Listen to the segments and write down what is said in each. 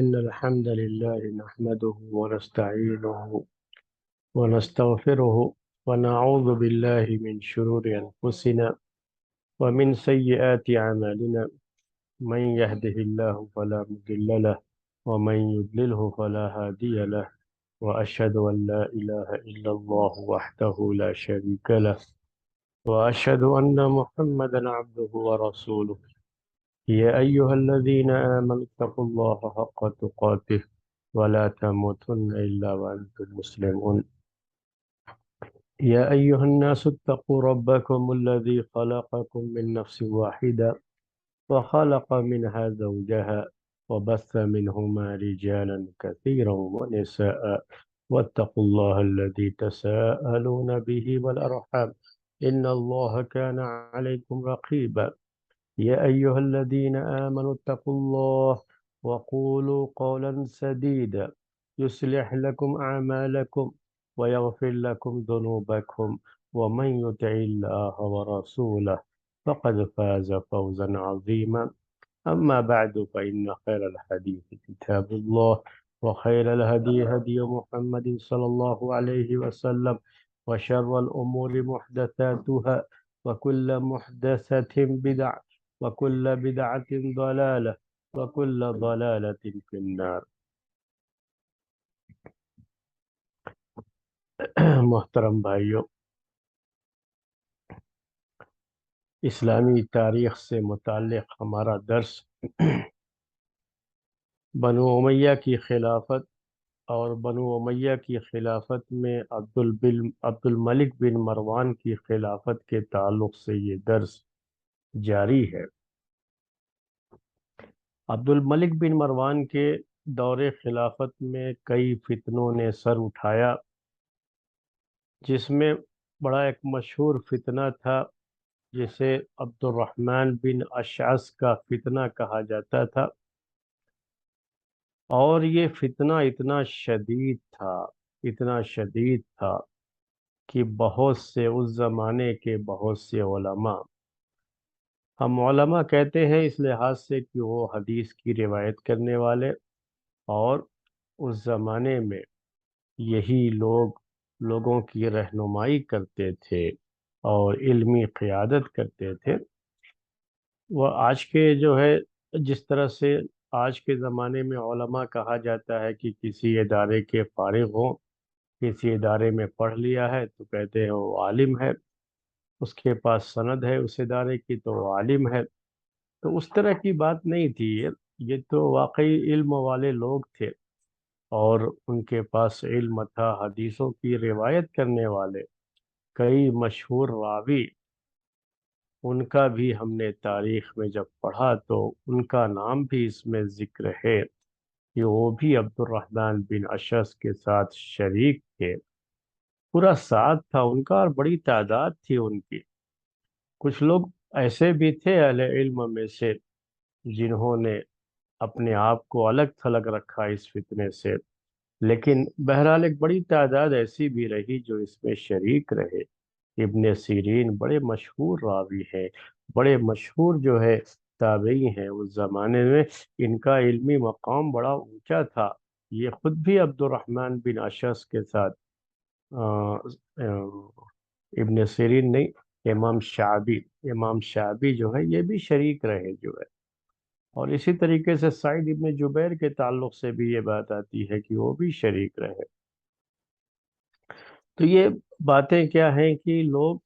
إن الحمد لله نحمده ونستعينه ونستغفره ونعوذ بالله من شرور أنفسنا ومن سيئات أعمالنا. من يهده الله فلا مضل له ومن يضلله فلا هادي له، وأشهد أن لا إله إلا الله وحده لا شريك له، وأشهد أن محمدا عبده ورسوله. يا أيها الذين آمنوا اتقوا الله حق تقاته ولا تموتن إلا وأنتم مسلمون. يا أيها الناس اتقوا ربكم الذي خلقكم من نفس واحدة وخلق منها زوجها وبث منهما رجالا كثيرا ونساء، واتقوا الله الذي تساءلون به والأرحام، إن الله كان عليكم رقيبا. يا أيها الذين آمنوا اتقوا الله وقولوا قولا سديدا يصلح لكم أعمالكم ويغفر لكم ذنوبكم، ومن يطع الله ورسوله فقد فاز فوزا عظيما. أما بعد، فإن خير الحديث كتاب الله، وخير الهدي هدي محمد صلى الله عليه وسلم، وشر الأمور محدثاتها، وكل محدثة بدعة، وكل بدعة ضلالة، وكل ضلالة في النار. محترم بھائیوں، اسلامی تاریخ سے متعلق ہمارا درس بنو امیہ کی خلافت اور بنو امیہ کی خلافت میں عبد الملک بن مروان کی خلافت کے تعلق سے یہ درس جاری ہے۔ عبد الملک بن مروان کے دور خلافت میں کئی فتنوں نے سر اٹھایا، جس میں بڑا ایک مشہور فتنہ تھا جسے عبد الرحمن بن اشعث کا فتنہ کہا جاتا تھا، اور یہ فتنہ اتنا شدید تھا کہ بہت سے اس زمانے کے بہت سے علماء، ہم علماء کہتے ہیں اس لحاظ سے کہ وہ حدیث کی روایت کرنے والے، اور اس زمانے میں یہی لوگوں کی رہنمائی کرتے تھے اور علمی قیادت کرتے تھے۔ وہ آج کے جو ہے، جس طرح سے آج کے زمانے میں علماء کہا جاتا ہے کہ کسی ادارے کے فارغ ہوں، کسی ادارے میں پڑھ لیا ہے تو کہتے ہیں وہ عالم ہے، اس کے پاس سند ہے اس ادارے کی تو وہ عالم ہے۔ تو اس طرح کی بات نہیں تھی، یہ تو واقعی علم والے لوگ تھے، اور ان کے پاس علم تھا، حدیثوں کی روایت کرنے والے کئی مشہور راوی، ان کا بھی ہم نے تاریخ میں جب پڑھا تو ان کا نام بھی اس میں ذکر ہے کہ وہ بھی عبد الرحمن بن اشعث کے ساتھ شریک تھے، پورا ساتھ تھا ان کا، اور بڑی تعداد تھی ان کی۔ کچھ لوگ ایسے بھی تھے اہل علم میں سے جنہوں نے اپنے آپ کو الگ تھلگ رکھا اس فتنے سے، لیکن بہرحال ایک بڑی تعداد ایسی بھی رہی جو اس میں شریک رہے۔ ابن سیرین بڑے مشہور راوی ہیں، بڑے مشہور جو ہے تابعی ہیں اس زمانے میں، ان کا علمی مقام بڑا اونچا تھا۔ یہ خود بھی عبد الرحمن بن اشعث کے ساتھ آ، آ، ابن سیرین نہیں، امام شعبی جو ہے یہ بھی شریک رہے جو ہے، اور اسی طریقے سے سعید ابن جبیر کے تعلق سے بھی یہ بات آتی ہے کہ وہ بھی شریک رہے۔ تو یہ باتیں کیا ہیں کہ لوگ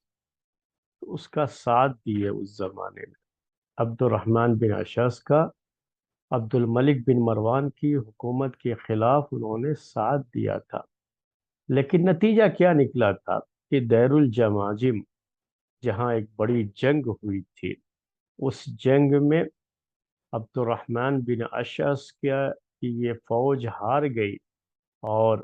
اس کا ساتھ دیے اس زمانے میں، عبد الرحمن بن اشعث کا عبد الملک بن مروان کی حکومت کے خلاف انہوں نے ساتھ دیا تھا۔ لیکن نتیجہ کیا نکلا تھا کہ دیر الجماجم، جہاں ایک بڑی جنگ ہوئی تھی، اس جنگ میں عبد الرحمن بن اشعث کی یہ فوج ہار گئی، اور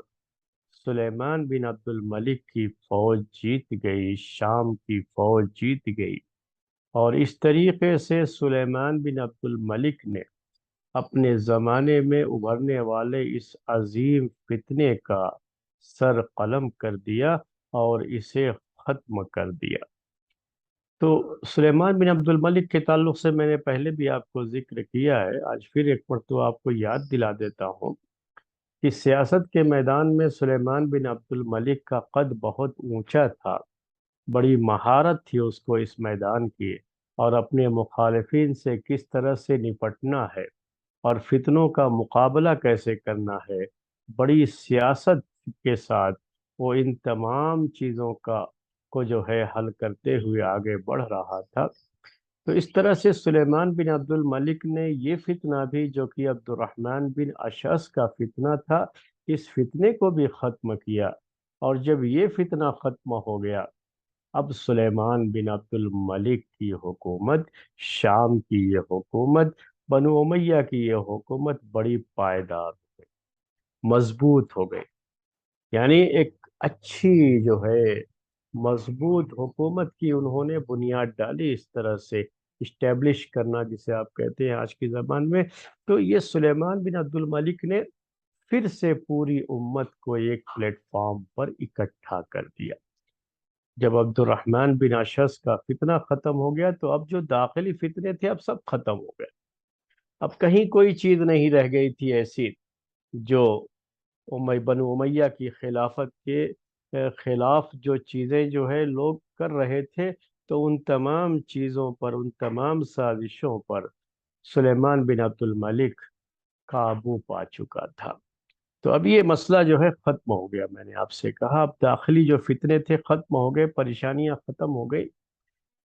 سلیمان بن عبد الملک کی فوج جیت گئی، شام کی فوج جیت گئی، اور اس طریقے سے سلیمان بن عبد الملک نے اپنے زمانے میں ابھرنے والے اس عظیم فتنے کا سر قلم کر دیا اور اسے ختم کر دیا۔ تو سلیمان بن عبد الملک کے تعلق سے میں نے پہلے بھی آپ کو ذکر کیا ہے، آج پھر ایک مرتبہ آپ کو یاد دلا دیتا ہوں کہ سیاست کے میدان میں سلیمان بن عبد الملک کا قد بہت اونچا تھا، بڑی مہارت تھی اس کو اس میدان کی، اور اپنے مخالفین سے کس طرح سے نپٹنا ہے اور فتنوں کا مقابلہ کیسے کرنا ہے، بڑی سیاست کے ساتھ وہ ان تمام چیزوں کو جو ہے حل کرتے ہوئے آگے بڑھ رہا تھا۔ تو اس طرح سے سلیمان بن عبد الملک نے یہ فتنہ بھی جو کہ عبد الرحمن بن اشعث کا فتنہ تھا، اس فتنے کو بھی ختم کیا۔ اور جب یہ فتنہ ختم ہو گیا، اب سلیمان بن عبد الملک کی حکومت، شام کی یہ حکومت، بنو امیہ کی یہ حکومت بڑی پائیدار ہو گئی، مضبوط ہو گئی۔ یعنی ایک اچھی جو ہے مضبوط حکومت کی انہوں نے بنیاد ڈالی، اس طرح سے اسٹیبلش کرنا جسے آپ کہتے ہیں آج کی زبان میں۔ تو یہ سلیمان بن عبد الملک نے پھر سے پوری امت کو ایک پلیٹ فارم پر اکٹھا کر دیا۔ جب عبد الرحمن بن اشعث کا فتنہ ختم ہو گیا تو اب جو داخلی فتنے تھے اب سب ختم ہو گئے، اب کہیں کوئی چیز نہیں رہ گئی تھی ایسی جو بنو امیہ کی خلافت کے خلاف جو چیزیں جو ہے لوگ کر رہے تھے، تو ان تمام چیزوں پر، ان تمام سازشوں پر سلیمان بن عبد الملک قابو پا چکا تھا۔ تو اب یہ مسئلہ جو ہے ختم ہو گیا، میں نے آپ سے کہا اب داخلی جو فتنے تھے ختم ہو گئے، پریشانیاں ختم ہو گئی،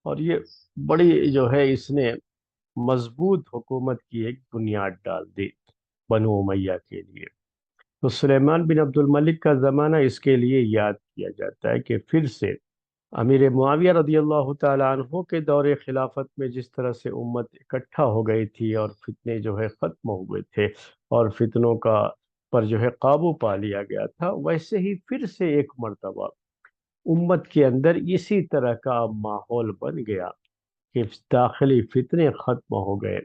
اور یہ بڑی جو ہے اس نے مضبوط حکومت کی ایک بنیاد ڈال دی بنو امیہ کے لیے۔ تو سلیمان بن عبد الملک کا زمانہ اس کے لیے یاد کیا جاتا ہے کہ پھر سے امیر معاویہ رضی اللہ تعالیٰ عنہ کے دور خلافت میں جس طرح سے امت اکٹھا ہو گئی تھی اور فتنے جو ہے ختم ہو گئے تھے اور فتنوں کا پر جو ہے قابو پا لیا گیا تھا، ویسے ہی پھر سے ایک مرتبہ امت کے اندر اسی طرح کا ماحول بن گیا کہ داخلی فتنے ختم ہو گئے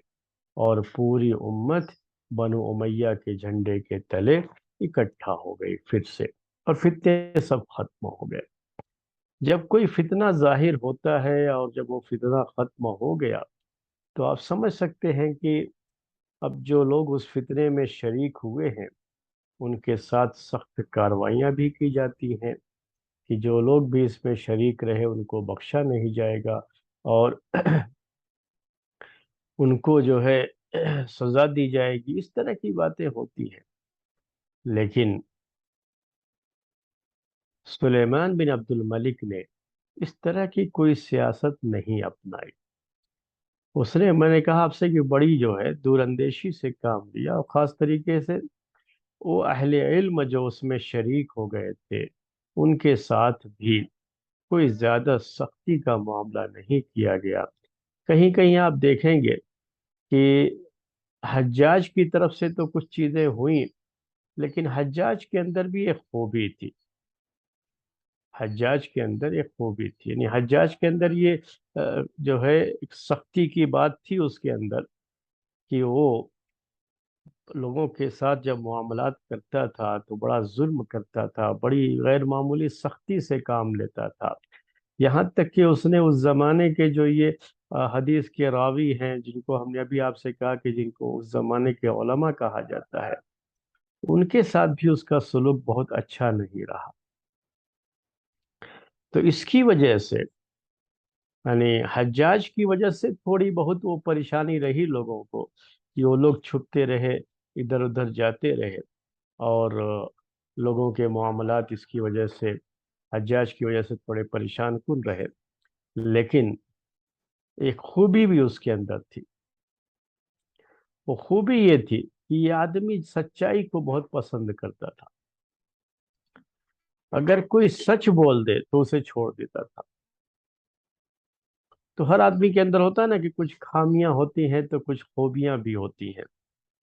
اور پوری امت بنو امیہ کے جھنڈے کے تلے اکٹھا ہو گئی پھر سے، اور فتنے سب ختم ہو گئے۔ جب کوئی فتنہ ظاہر ہوتا ہے اور جب وہ فتنہ ختم ہو گیا تو آپ سمجھ سکتے ہیں کہ اب جو لوگ اس فتنے میں شریک ہوئے ہیں ان کے ساتھ سخت کاروائیاں بھی کی جاتی ہیں، کہ جو لوگ بھی اس میں شریک رہے ان کو بخشا نہیں جائے گا، اور ان کو جو ہے سزا دی جائے گی، اس طرح کی باتیں ہوتی ہیں۔ لیکن سلیمان بن عبد الملک نے اس طرح کی کوئی سیاست نہیں اپنائی، اس نے، میں نے کہا آپ سے کہ بڑی جو ہے دور اندیشی سے کام لیا، اور خاص طریقے سے وہ اہل علم جو اس میں شریک ہو گئے تھے ان کے ساتھ بھی کوئی زیادہ سختی کا معاملہ نہیں کیا گیا۔ کہیں کہیں آپ دیکھیں گے کہ حجاج کی طرف سے تو کچھ چیزیں ہوئیں، لیکن حجاج کے اندر بھی ایک خوبی تھی، حجاج کے اندر ایک خوبی تھی، یعنی حجاج کے اندر یہ جو ہے ایک سختی کی بات تھی اس کے اندر، کہ وہ لوگوں کے ساتھ جب معاملات کرتا تھا تو بڑا ظلم کرتا تھا، بڑی غیر معمولی سختی سے کام لیتا تھا، یہاں تک کہ اس نے اس زمانے کے جو یہ حدیث کے راوی ہیں جن کو ہم نے ابھی آپ سے کہا کہ جن کو اس زمانے کے علماء کہا جاتا ہے، ان کے ساتھ بھی اس کا سلوک بہت اچھا نہیں رہا۔ تو اس کی وجہ سے، یعنی حجاج کی وجہ سے تھوڑی بہت وہ پریشانی رہی لوگوں کو، کہ وہ لوگ چھپتے رہے، ادھر ادھر جاتے رہے، اور لوگوں کے معاملات اس کی وجہ سے، حجاج کی وجہ سے تھوڑے پریشان کن رہے۔ لیکن ایک خوبی بھی اس کے اندر تھی، وہ خوبی یہ تھی کہ یہ آدمی سچائی کو بہت پسند کرتا تھا، اگر کوئی سچ بول دے تو اسے چھوڑ دیتا تھا۔ تو ہر آدمی کے اندر ہوتا ہے نا کہ کچھ خامیاں ہوتی ہیں تو کچھ خوبیاں بھی ہوتی ہیں،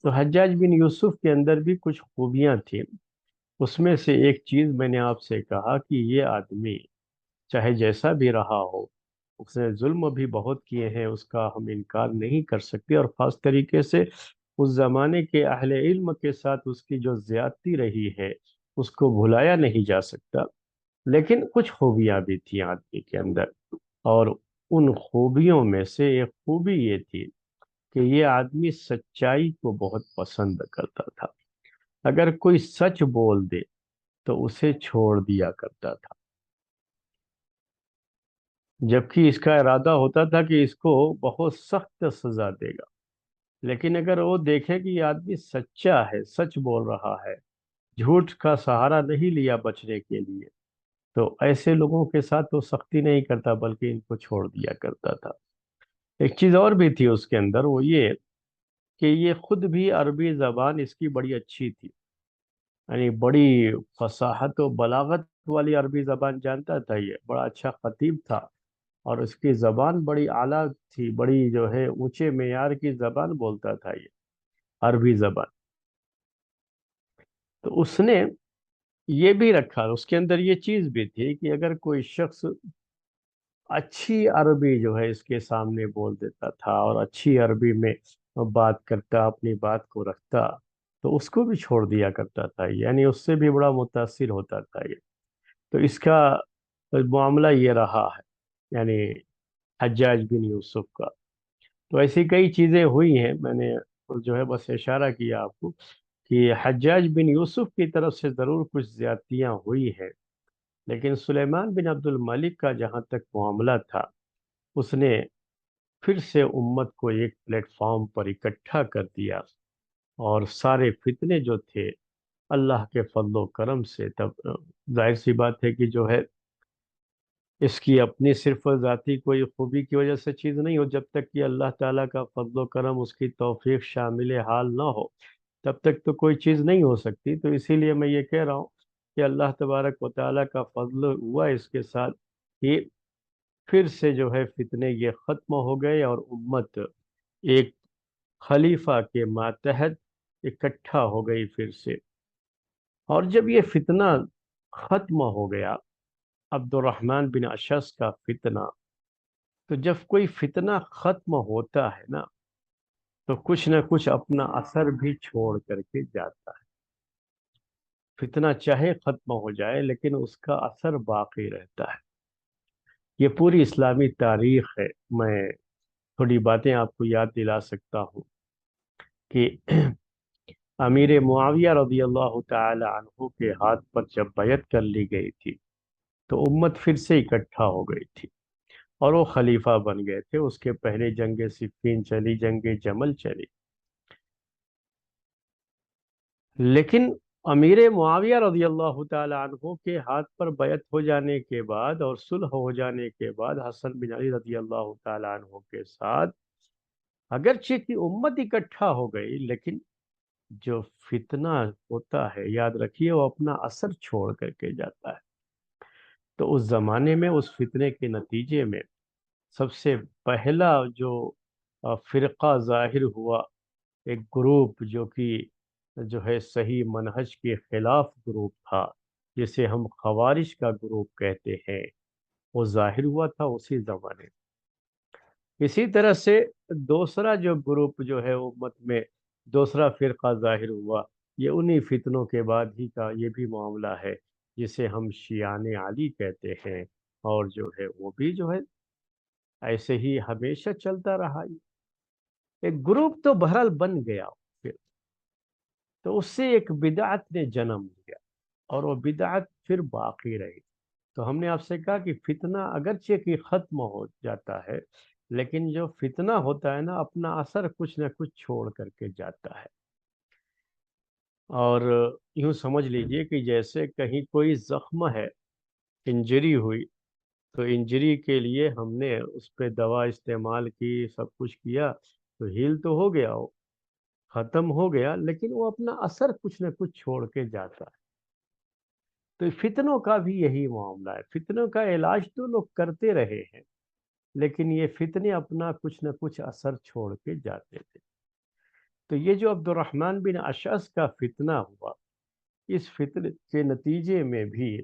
تو حجاج بن یوسف کے اندر بھی کچھ خوبیاں تھیں۔ اس میں سے ایک چیز میں نے آپ سے کہا کہ یہ آدمی چاہے جیسا بھی رہا ہو، اس نے ظلم بھی بہت کیے ہیں، اس کا ہم انکار نہیں کر سکتے، اور خاص طریقے سے اس زمانے کے اہل علم کے ساتھ اس کی جو زیادتی رہی ہے اس کو بھلایا نہیں جا سکتا۔ لیکن کچھ خوبیاں بھی تھیں آدمی کے اندر، اور ان خوبیوں میں سے ایک خوبی یہ تھی کہ یہ آدمی سچائی کو بہت پسند کرتا تھا۔ اگر کوئی سچ بول دے تو اسے چھوڑ دیا کرتا تھا، جبکہ اس کا ارادہ ہوتا تھا کہ اس کو بہت سخت سزا دے گا، لیکن اگر وہ دیکھے کہ یہ آدمی سچا ہے، سچ بول رہا ہے، جھوٹ کا سہارا نہیں لیا بچنے کے لیے، تو ایسے لوگوں کے ساتھ وہ سختی نہیں کرتا بلکہ ان کو چھوڑ دیا کرتا تھا۔ ایک چیز اور بھی تھی اس کے اندر، وہ یہ کہ یہ خود بھی عربی زبان اس کی بڑی اچھی تھی، یعنی بڑی فصاحت و بلاغت والی عربی زبان جانتا تھا، یہ بڑا اچھا خطیب تھا، اور اس کی زبان بڑی اعلیٰ تھی، بڑی جو ہے اونچے معیار کی زبان بولتا تھا یہ عربی زبان۔ تو اس نے یہ بھی رکھا، اس کے اندر یہ چیز بھی تھی کہ اگر کوئی شخص اچھی عربی جو ہے اس کے سامنے بول دیتا تھا اور اچھی عربی میں بات کرتا، اپنی بات کو رکھتا، تو اس کو بھی چھوڑ دیا کرتا تھا، یعنی اس سے بھی بڑا متاثر ہوتا تھا یہ۔ تو اس کا معاملہ یہ رہا ہے، یعنی حجاج بن یوسف کا۔ تو ایسی کئی چیزیں ہوئی ہیں، میں نے جو ہے بس اشارہ کیا آپ کو کہ حجاج بن یوسف کی طرف سے ضرور کچھ زیادتیاں ہوئی ہیں، لیکن سلیمان بن عبد الملک کا جہاں تک معاملہ تھا، اس نے پھر سے امت کو ایک پلیٹ فارم پر اکٹھا کر دیا، اور سارے فتنے جو تھے اللہ کے فضل و کرم سے، تب ظاہر سی بات ہے کہ جو ہے اس کی اپنی صرف ذاتی کوئی خوبی کی وجہ سے چیز نہیں ہو، جب تک کہ اللہ تعالیٰ کا فضل و کرم، اس کی توفیق شامل حال نہ ہو، تب تک تو کوئی چیز نہیں ہو سکتی۔ تو اسی لیے میں یہ کہہ رہا ہوں کہ اللہ تبارک و تعالیٰ کا فضل ہوا اس کے ساتھ کہ پھر سے جو ہے فتنے یہ ختم ہو گئے، اور امت ایک خلیفہ کے ماتحت اکٹھا ہو گئی پھر سے۔ اور جب یہ فتنہ ختم ہو گیا، عبد الرحمن بن اشعث کا فتنہ، تو جب کوئی فتنہ ختم ہوتا ہے نا، تو کچھ نہ کچھ اپنا اثر بھی چھوڑ کر کے جاتا ہے۔ فتنہ چاہے ختم ہو جائے لیکن اس کا اثر باقی رہتا ہے۔ یہ پوری اسلامی تاریخ ہے۔ میں تھوڑی باتیں آپ کو یاد دلا سکتا ہوں کہ امیر معاویہ رضی اللہ تعالی عنہ کے ہاتھ پر جب بیعت کر لی گئی تھی، تو امت پھر سے اکٹھا ہو گئی تھی، اور وہ خلیفہ بن گئے تھے۔ اس کے پہلے جنگ صفین چلی، جنگ جمل چلی، لیکن امیر معاویہ رضی اللہ تعالی عنہ کے ہاتھ پر بیعت ہو جانے کے بعد اور صلح ہو جانے کے بعد حسن بن علی رضی اللہ تعالی عنہ کے ساتھ اگرچہ کہ امت اکٹھا ہو گئی، لیکن جو فتنہ ہوتا ہے، یاد رکھیے، وہ اپنا اثر چھوڑ کر کے جاتا ہے۔ تو اس زمانے میں اس فتنے کے نتیجے میں سب سے پہلا جو فرقہ ظاہر ہوا، ایک گروپ جو کہ جو ہے صحیح منہج کے خلاف گروپ تھا، جسے ہم خوارج کا گروپ کہتے ہیں، وہ ظاہر ہوا تھا اسی زمانے میں۔ اسی طرح سے دوسرا جو گروپ جو ہے امت میں، دوسرا فرقہ ظاہر ہوا، یہ انہی فتنوں کے بعد ہی کا یہ بھی معاملہ ہے، جسے ہم شیعان علی کہتے ہیں، اور جو ہے وہ بھی جو ہے ایسے ہی ہمیشہ چلتا رہا۔ ایک گروپ تو بہرحال بن گیا پھر، تو اس سے ایک بدعت نے جنم لیا، اور وہ بدعت پھر باقی رہی۔ تو ہم نے آپ سے کہا کہ فتنہ اگرچہ کہ ختم ہو جاتا ہے، لیکن جو فتنہ ہوتا ہے نا، اپنا اثر کچھ نہ کچھ چھوڑ کر کے جاتا ہے۔ اور یوں سمجھ لیجئے کہ جیسے کہیں کوئی زخم ہے، انجری ہوئی، تو انجری کے لیے ہم نے اس پہ دوا استعمال کی، سب کچھ کیا، تو ہیل تو ہو گیا، وہ ختم ہو گیا، لیکن وہ اپنا اثر کچھ نہ کچھ چھوڑ کے جاتا ہے۔ تو فتنوں کا بھی یہی معاملہ ہے، فتنوں کا علاج تو لوگ کرتے رہے ہیں، لیکن یہ فتنے اپنا کچھ نہ کچھ اثر چھوڑ کے جاتے تھے۔ تو یہ جو عبد الرحمن بن اشعث کا فتنہ ہوا، اس فتنے کے نتیجے میں بھی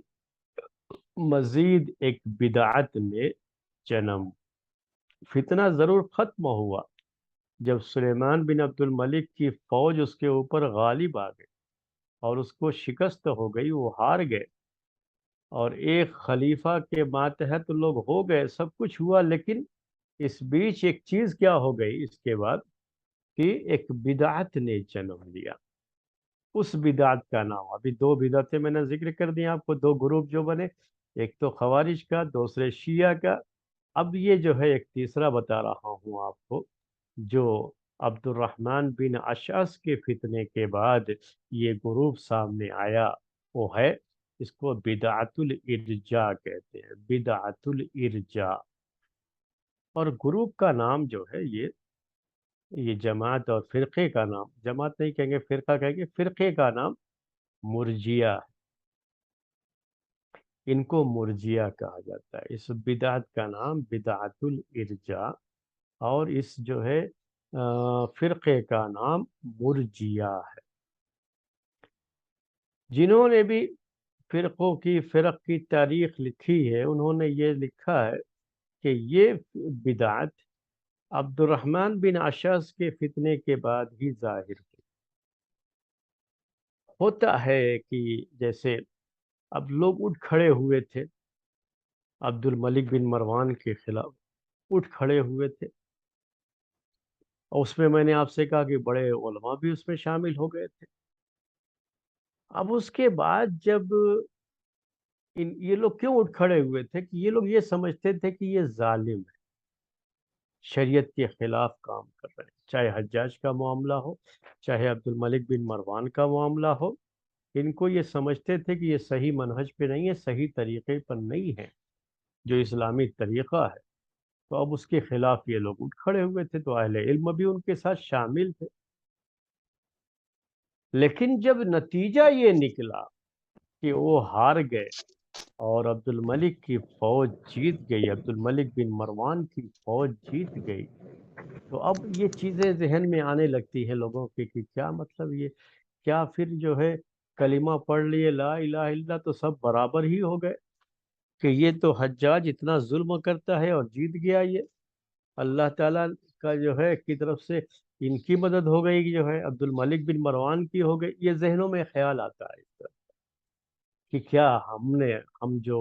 مزید ایک بدعت نے جنم۔ فتنہ ضرور ختم ہوا جب سلیمان بن عبد الملک کی فوج اس کے اوپر غالب آ گئی اور اس کو شکست ہو گئی، وہ ہار گئے، اور ایک خلیفہ کے ماتحت لوگ ہو گئے، سب کچھ ہوا، لیکن اس بیچ ایک چیز کیا ہو گئی اس کے بعد کہ ایک بدعت نے جنم لیا۔ اس بدعت کا نام، ابھی دو بدعتیں میں نے ذکر کر دیا آپ کو، دو گروپ جو بنے، ایک تو خوارج کا، دوسرے شیعہ کا۔ اب یہ جو ہے ایک تیسرا بتا رہا ہوں آپ کو، جو عبد الرحمن بن اشعث کے فتنے کے بعد یہ گروپ سامنے آیا، وہ ہے، اس کو بدعت الارجاء کہتے ہیں، بدعت الارجاء۔ اور گروپ کا نام جو ہے یہ جماعت اور فرقے کا نام، جماعت نہیں کہیں گے، فرقہ کہیں گے، فرقے کا نام مرجیہ ہے۔ ان کو مرجیہ کہا جاتا ہے۔ اس بدعت کا نام بدعت الارجاء، اور اس جو ہے فرقے کا نام مرجیہ ہے۔ جنہوں نے بھی فرق کی تاریخ لکھی ہے، انہوں نے یہ لکھا ہے کہ یہ بدعت عبد الرحمن بن اشعث کے فتنے کے بعد ہی ظاہر ہوئی۔ ہوتا ہے کہ جیسے اب لوگ اٹھ کھڑے ہوئے تھے عبد الملک بن مروان کے خلاف، اٹھ کھڑے ہوئے تھے، اور اس میں نے آپ سے کہا کہ بڑے علماء بھی اس میں شامل ہو گئے تھے۔ اب اس کے بعد جب یہ لوگ کیوں اٹھ کھڑے ہوئے تھے کہ یہ لوگ یہ سمجھتے تھے کہ یہ ظالم ہے، شریعت کے خلاف کام کر رہے ہیں، چاہے حجاج کا معاملہ ہو، چاہے عبد الملک بن مروان کا معاملہ ہو۔ ان کو یہ سمجھتے تھے کہ یہ صحیح منہج پہ نہیں ہے، صحیح طریقے پر نہیں ہے جو اسلامی طریقہ ہے، تو اب اس کے خلاف یہ لوگ اٹھ کھڑے ہوئے تھے، تو اہل علم بھی ان کے ساتھ شامل تھے۔ لیکن جب نتیجہ یہ نکلا کہ وہ ہار گئے اور عبد الملک کی فوج جیت گئی، عبد الملک بن مروان کی فوج جیت گئی، تو اب یہ چیزیں ذہن میں آنے لگتی ہیں لوگوں کے کہ کیا مطلب، یہ کیا پھر جو ہے کلمہ پڑھ لیے لا الہ الا اللہ تو سب برابر ہی ہو گئے؟ کہ یہ تو حجاج اتنا ظلم کرتا ہے اور جیت گیا، یہ اللہ تعالیٰ کا جو ہے کی طرف سے ان کی مدد ہو گئی، جو ہے عبد الملک بن مروان کی ہو گئی۔ یہ ذہنوں میں خیال آتا ہے اس طرح کہ کیا ہم جو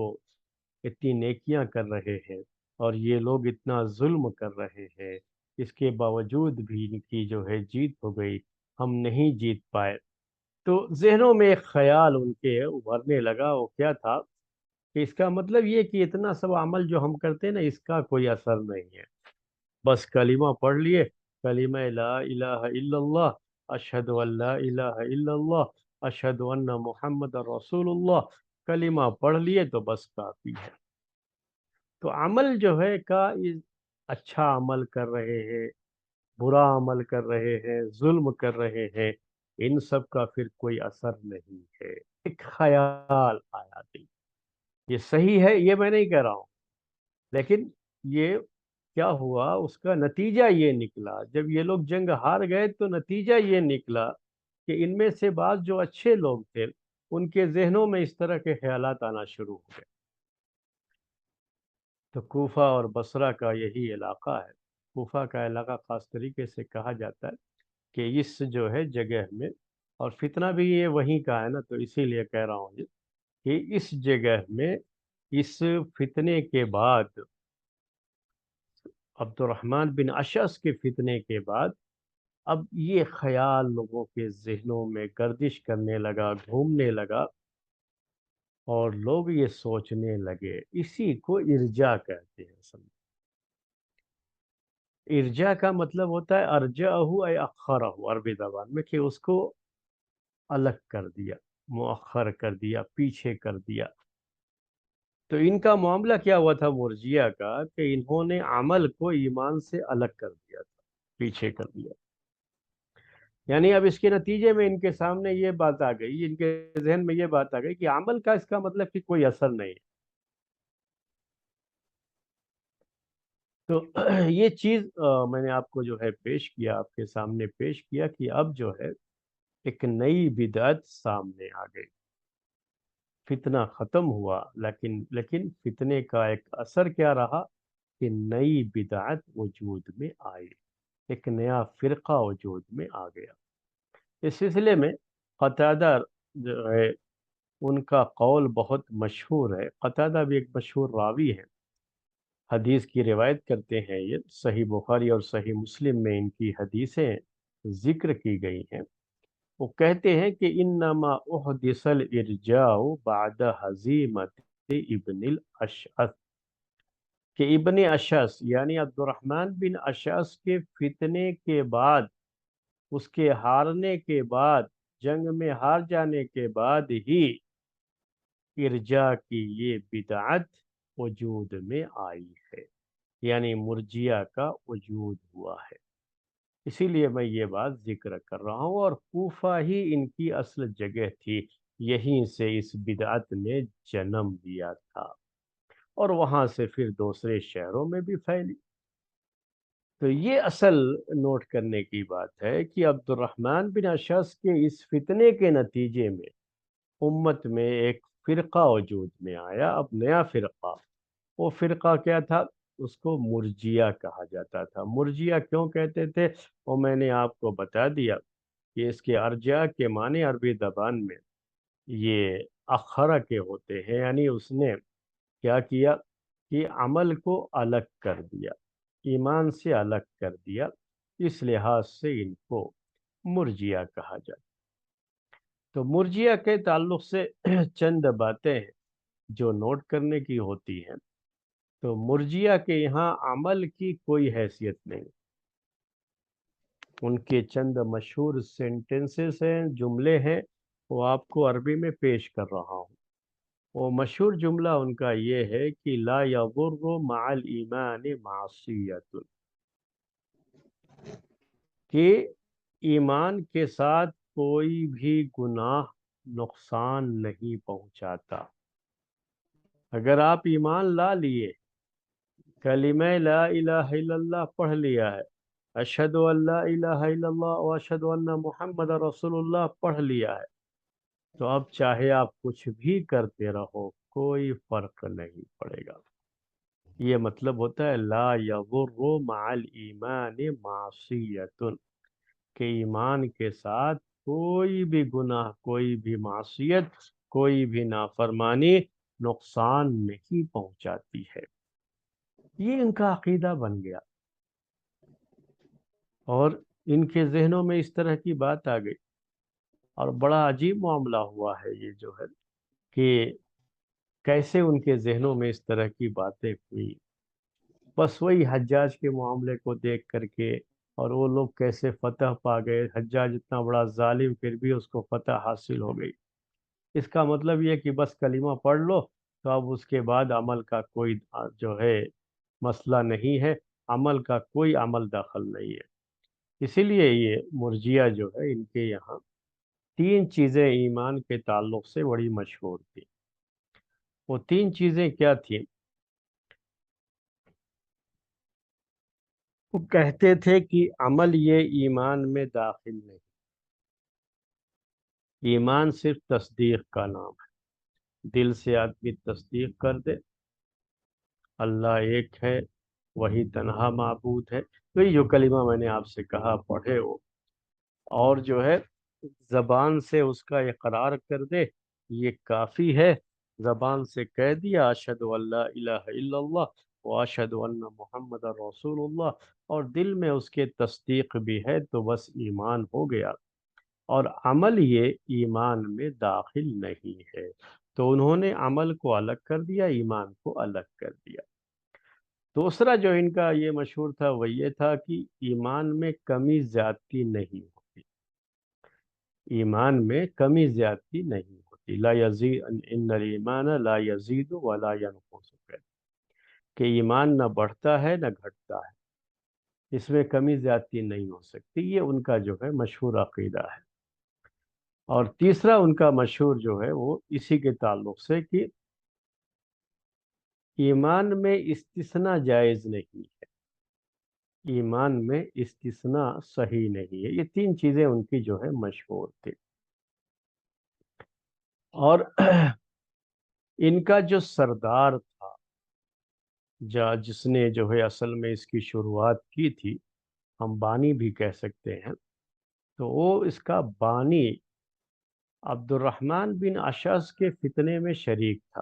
اتنی نیکیاں کر رہے ہیں اور یہ لوگ اتنا ظلم کر رہے ہیں، اس کے باوجود بھی ان کی جو ہے جیت ہو گئی، ہم نہیں جیت پائے۔ تو ذہنوں میں ایک خیال ان کے ابھرنے لگا، وہ کیا تھا کہ اس کا مطلب یہ کہ اتنا سب عمل جو ہم کرتے ہیں نا، اس کا کوئی اثر نہیں ہے، بس کلمہ پڑھ لیے، کلمہ لا الہ الا اللہ، اشہد ان لا الہ الا اللہ، اشہد ان محمد رسول اللہ، کلمہ پڑھ لیے تو بس کافی ہے۔ تو عمل جو ہے اچھا عمل کر رہے ہیں، برا عمل کر رہے ہیں، ظلم کر رہے ہیں، ان سب کا پھر کوئی اثر نہیں ہے۔ ایک خیال آیا دل، یہ صحیح ہے، یہ میں نہیں کہہ رہا ہوں، لیکن یہ کیا ہوا، اس کا نتیجہ یہ نکلا، جب یہ لوگ جنگ ہار گئے تو نتیجہ یہ نکلا کہ ان میں سے بعض جو اچھے لوگ تھے، ان کے ذہنوں میں اس طرح کے خیالات آنا شروع ہو گئے۔ تو کوفہ اور بصرہ کا یہی علاقہ ہے، کوفہ کا علاقہ خاص طریقے سے کہا جاتا ہے کہ اس جو ہے جگہ میں، اور فتنہ بھی یہ وہیں کا ہے نا، تو اسی لیے کہہ رہا ہوں کہ اس جگہ میں اس فتنے کے بعد، عبد الرحمن بن اشعث کے فتنے کے بعد، اب یہ خیال لوگوں کے ذہنوں میں گردش کرنے لگا، گھومنے لگا، اور لوگ یہ سوچنے لگے، اسی کو ارجا کہتے ہیں اصل میں۔ ارجا کا مطلب ہوتا ہے ارجعہ اے اخرہ، عربی زبان میں، کہ اس کو الگ کر دیا، مؤخر کر دیا، پیچھے کر دیا۔ تو ان کا معاملہ کیا ہوا تھا مرجیہ کا، کہ انہوں نے عمل کو ایمان سے الگ کر دیا تھا، پیچھے کر دیا۔ یعنی اب اس کے نتیجے میں ان کے سامنے یہ بات آ گئی، ان کے ذہن میں یہ بات آ گئی کہ عمل کا اس کا مطلب کہ کوئی اثر نہیں ہے۔ تو یہ چیز میں نے آپ کو جو ہے پیش کیا، آپ کے سامنے پیش کیا کہ اب جو ہے ایک نئی بدعت سامنے آ گئی، فتنہ ختم ہوا، لیکن فتنے کا ایک اثر کیا رہا کہ نئی بدعت وجود میں آئی، ایک نیا فرقہ وجود میں آ گیا۔ اس سلسلے میں قتادہ جو ہے، ان کا قول بہت مشہور ہے، قتادہ بھی ایک مشہور راوی ہے، حدیث کی روایت کرتے ہیں، یہ صحیح بخاری اور صحیح مسلم میں ان کی حدیثیں ذکر کی گئی ہیں۔ وہ کہتے ہیں کہ انما احدث الارجاء بعد ہزیمت ابن الاشعث، کہ ابن اشعث یعنی عبد الرحمن بن اشعث کے فتنے کے بعد، اس کے ہارنے کے بعد، جنگ میں ہار جانے کے بعد ہی ارجاء کی یہ بدعت وجود میں آئی ہے، یعنی مرجیہ کا وجود ہوا ہے۔ اسی لیے میں یہ بات ذکر کر رہا ہوں، اور کوفہ ہی ان کی اصل جگہ تھی، یہیں سے اس بدعت نے جنم لیا تھا، اور وہاں سے پھر دوسرے شہروں میں بھی پھیلی۔ تو یہ اصل نوٹ کرنے کی بات ہے کہ عبد الرحمن بن اشعث کے اس فتنے کے نتیجے میں امت میں ایک فرقہ وجود میں آیا، اب نیا فرقہ۔ وہ فرقہ کیا تھا؟ اس کو مرجیہ کہا جاتا تھا۔ مرجیہ کیوں کہتے تھے وہ میں نے آپ کو بتا دیا کہ اس کے ارجاء کے معنی عربی زبان میں یہ اخرہ کے ہوتے ہیں، یعنی اس نے کیا کیا کہ عمل کو الگ کر دیا، ایمان سے الگ کر دیا، اس لحاظ سے ان کو مرجیہ کہا جاتا۔ تو مرجیہ کے تعلق سے چند باتیں ہیں جو نوٹ کرنے کی ہوتی ہیں۔ تو مرجیہ کے یہاں عمل کی کوئی حیثیت نہیں۔ ان کے چند مشہور سینٹنسز ہیں، جملے ہیں، وہ آپ کو عربی میں پیش کر رہا ہوں۔ وہ مشہور جملہ ان کا یہ ہے کہ لا یضر مع الایمان معصیت، کہ ایمان کے ساتھ کوئی بھی گناہ نقصان نہیں پہنچاتا۔ اگر آپ ایمان لا لیے، کلمہ لا الہ الا اللہ پڑھ لیا ہے، اشہد ان لا الہ الا اللہ و اشہد ان محمد رسول اللہ پڑھ لیا ہے، تو اب چاہے آپ کچھ بھی کرتے رہو کوئی فرق نہیں پڑے گا۔ یہ مطلب ہوتا ہے لا یضر مع الایمان معصیت، کہ ایمان کے ساتھ کوئی بھی گناہ، کوئی بھی معصیت، کوئی بھی نافرمانی نقصان نہیں پہنچاتی ہے۔ یہ ان کا عقیدہ بن گیا، اور ان کے ذہنوں میں اس طرح کی بات آ گئی، اور بڑا عجیب معاملہ ہوا ہے یہ جو ہے کہ کیسے ان کے ذہنوں میں اس طرح کی باتیں ہوئی۔ بس وہی حجاج کے معاملے کو دیکھ کر کے، اور وہ لوگ کیسے فتح پا گئے، حجاج اتنا بڑا ظالم پھر بھی اس کو فتح حاصل ہو گئی۔ اس کا مطلب یہ کہ بس کلمہ پڑھ لو تو اب اس کے بعد عمل کا کوئی جو ہے مسئلہ نہیں ہے، عمل کا کوئی عمل داخل نہیں ہے۔ اسی لیے یہ مرجیہ جو ہے ان کے یہاں تین چیزیں ایمان کے تعلق سے بڑی مشہور تھی۔ وہ تین چیزیں کیا تھیں؟ وہ کہتے تھے کہ عمل یہ ایمان میں داخل نہیں، ایمان صرف تصدیق کا نام ہے۔ دل سے آدمی تصدیق کر دے اللہ ایک ہے، وہی تنہا معبود ہے، تو یہ جو کلمہ میں نے آپ سے کہا پڑھے وہ، اور جو ہے زبان سے اس کا اقرار کر دے، یہ کافی ہے۔ زبان سے کہہ دیا اشہد ان لا الہ الا اللہ و اشہد ان محمد رسول اللہ، اور دل میں اس کے تصدیق بھی ہے، تو بس ایمان ہو گیا۔ اور عمل یہ ایمان میں داخل نہیں ہے، تو انہوں نے عمل کو الگ کر دیا، ایمان کو الگ کر دیا۔ دوسرا جو ان کا یہ مشہور تھا وہ یہ تھا کہ ایمان میں کمی زیادتی نہیں ہوتی، ایمان میں کمی زیادتی نہیں ہوتی۔ لا یزید ان الایمان لا یزید ولا ینقص، کہ ایمان نہ بڑھتا ہے نہ گھٹتا ہے، اس میں کمی زیادتی نہیں ہو سکتی۔ یہ ان کا جو ہے مشہور عقیدہ ہے۔ اور تیسرا ان کا مشہور جو ہے وہ اسی کے تعلق سے کہ ایمان میں استثناء جائز نہیں ہے، ایمان میں استثناء صحیح نہیں ہے۔ یہ تین چیزیں ان کی جو ہے مشہور تھی۔ اور ان کا جو سردار تھا، جس نے جو ہے اصل میں اس کی شروعات کی تھی، ہم بانی بھی کہہ سکتے ہیں، تو وہ اس کا بانی عبد الرحمن بن اشعث کے فتنے میں شریک تھا۔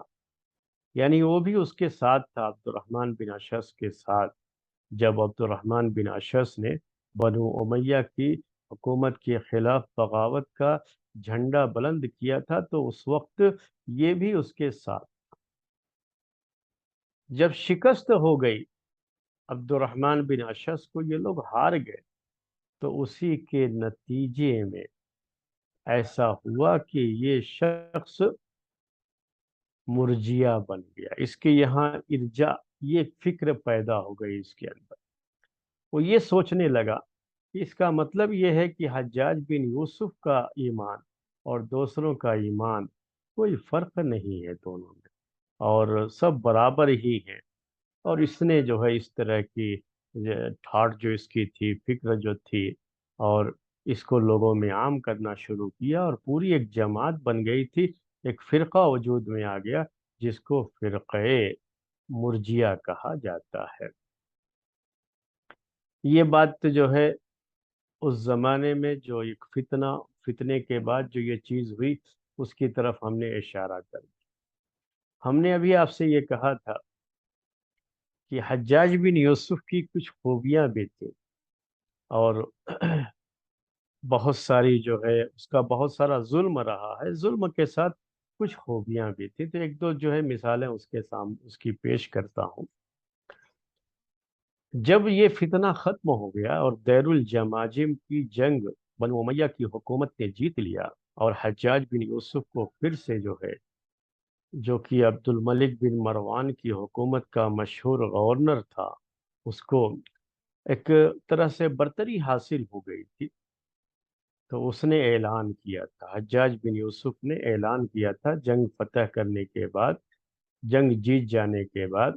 یعنی وہ بھی اس کے ساتھ تھا، عبد الرحمن بن اشعث کے ساتھ، جب عبد الرحمن بن اشعث نے بنو امیہ کی حکومت کے خلاف بغاوت کا جھنڈا بلند کیا تھا تو اس وقت یہ بھی اس کے ساتھ۔ جب شکست ہو گئی عبد الرحمن بن اشعث کو، یہ لوگ ہار گئے، تو اسی کے نتیجے میں ایسا ہوا کہ یہ شخص مرجیا بن گیا۔ اس کے یہاں ارجا، یہ فکر پیدا ہو گئی اس کے اندر۔ وہ یہ سوچنے لگا کہ اس کا مطلب یہ ہے کہ حجاج بن یوسف کا ایمان اور دوسروں کا ایمان کوئی فرق نہیں ہے دونوں میں، اور سب برابر ہی ہیں۔ اور اس نے جو ہے اس طرح کی ٹھاٹ جو اس کی تھی، فکر جو تھی، اور اس کو لوگوں میں عام کرنا شروع کیا، اور پوری ایک جماعت بن گئی تھی، ایک فرقہ وجود میں آ گیا جس کو فرقہ مرجیہ کہا جاتا ہے۔ یہ بات جو ہے اس زمانے میں جو ایک فتنے کے بعد جو یہ چیز ہوئی، اس کی طرف ہم نے اشارہ کر دیا۔ ہم نے ابھی آپ سے یہ کہا تھا کہ حجاج بن یوسف کی کچھ خوبیاں بھی تھیں، اور بہت ساری جو ہے اس کا بہت سارا ظلم رہا ہے، ظلم کے ساتھ کچھ خوبیاں بھی تھیں، تو ایک دو جو ہے مثالیں اس کے سامنے اس کی پیش کرتا ہوں۔ جب یہ فتنہ ختم ہو گیا اور دیر الجماجم کی جنگ بنو امیہ کی حکومت نے جیت لیا، اور حجاج بن یوسف کو پھر سے جو ہے، جو کہ عبد الملک بن مروان کی حکومت کا مشہور گورنر تھا، اس کو ایک طرح سے برتری حاصل ہو گئی تھی، تو اس نے اعلان کیا تھا، حجاج بن یوسف نے اعلان کیا تھا جنگ فتح کرنے کے بعد، جنگ جیت جانے کے بعد،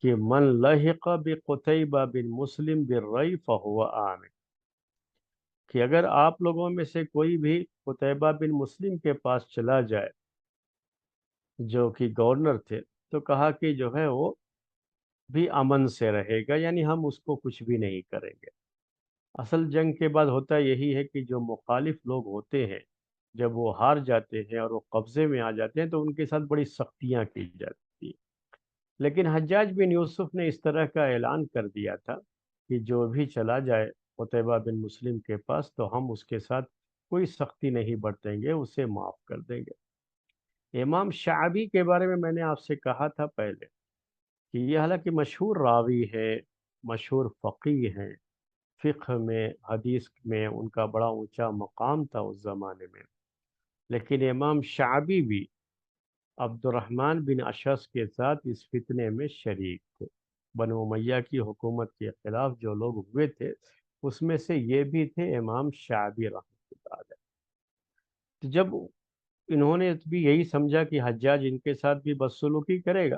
کہ من لحق بقتیبہ بن مسلم بالرئی فہو آمن، کہ اگر آپ لوگوں میں سے کوئی بھی قتیبہ بن مسلم کے پاس چلا جائے، جو کہ گورنر تھے، تو کہا کہ جو ہے وہ بھی امن سے رہے گا، یعنی ہم اس کو کچھ بھی نہیں کریں گے۔ اصل جنگ کے بعد ہوتا یہی ہے کہ جو مخالف لوگ ہوتے ہیں، جب وہ ہار جاتے ہیں اور وہ قبضے میں آ جاتے ہیں، تو ان کے ساتھ بڑی سختیاں کی جاتی ہیں۔ لیکن حجاج بن یوسف نے اس طرح کا اعلان کر دیا تھا کہ جو بھی چلا جائے قتیبہ بن مسلم کے پاس، تو ہم اس کے ساتھ کوئی سختی نہیں برتیں گے، اسے معاف کر دیں گے۔ امام شعبی کے بارے میں نے آپ سے کہا تھا پہلے کہ یہ حالانکہ مشہور راوی ہے، مشہور فقیہ ہیں، فقہ میں، حدیث میں ان کا بڑا اونچا مقام تھا اس زمانے میں، لیکن امام شعبی بھی عبد الرحمن بن اشعث کے ساتھ اس فتنے میں شریک تھے۔ بنو امیہ کی حکومت کے خلاف جو لوگ ہوئے تھے، اس میں سے یہ بھی تھے امام شعبی رحمۃ اللہ علیہ۔ تو جب انہوں نے بھی یہی سمجھا کہ حجاج ان کے ساتھ بھی بدسلوکی کرے گا،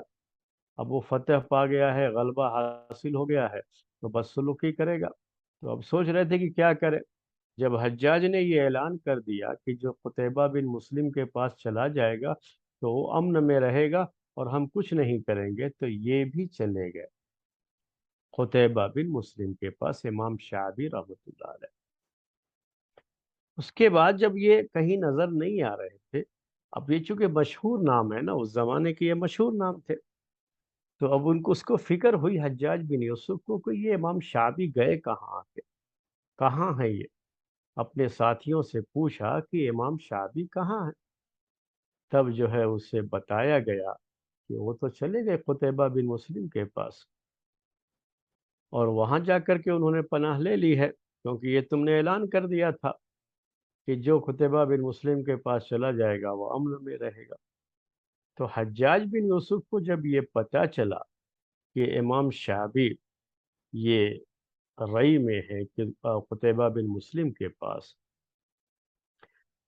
اب وہ فتح پا گیا ہے، غلبہ حاصل ہو گیا ہے، تو بدسلوکی کرے گا، تو اب سوچ رہے تھے کہ کیا کرے۔ جب حجاج نے یہ اعلان کر دیا کہ جو قتیبہ بن مسلم کے پاس چلا جائے گا تو وہ امن میں رہے گا اور ہم کچھ نہیں کریں گے، تو یہ بھی چلے گئے قتیبہ بن مسلم کے پاس، امام شعبی رحمۃ اللہ علیہ۔ اس کے بعد جب یہ کہیں نظر نہیں آ رہے تھے، اب یہ چونکہ مشہور نام ہے نا، اس زمانے کے یہ مشہور نام تھے، تو اب ان کو اس کو فکر ہوئی حجاج بن یوسف کو کہ یہ امام شعبی گئے کہاں کے، کہاں ہیں یہ؟ اپنے ساتھیوں سے پوچھا کہ امام شعبی کہاں ہے؟ تب جو ہے اسے بتایا گیا کہ وہ تو چلے گئے قتیبہ بن مسلم کے پاس، اور وہاں جا کر کے انہوں نے پناہ لے لی ہے، کیونکہ یہ تم نے اعلان کر دیا تھا کہ جو قتیبہ بن مسلم کے پاس چلا جائے گا وہ امن میں رہے گا۔ تو حجاج بن یوسف کو جب یہ پتہ چلا کہ امام شعبی یہ رئی میں ہے کہ قتیبہ بن مسلم کے پاس،